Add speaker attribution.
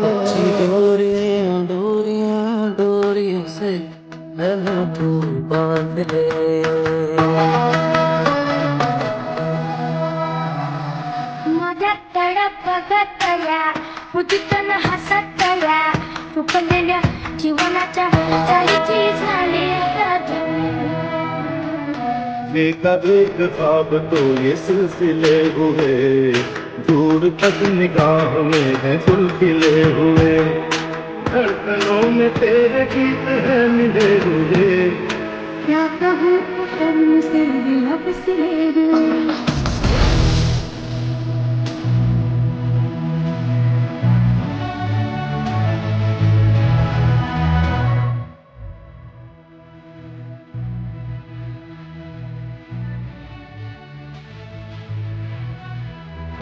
Speaker 1: अच्छी डोरियां डोरियां डोरियों से मैनू तू बांध ले।
Speaker 2: माझ्या तडप बघतया उदितन हसतया फुकलेल्या जीवनाच्या चालीची झाली
Speaker 3: बेकबीर ख्वाब तो ये सिलसिले हुए, दूर तक निगाह में है फूल खिले हुए, धड़कनों में तेरे गीत है मिले हुए।
Speaker 2: क्या कहूँ शर्म से लब से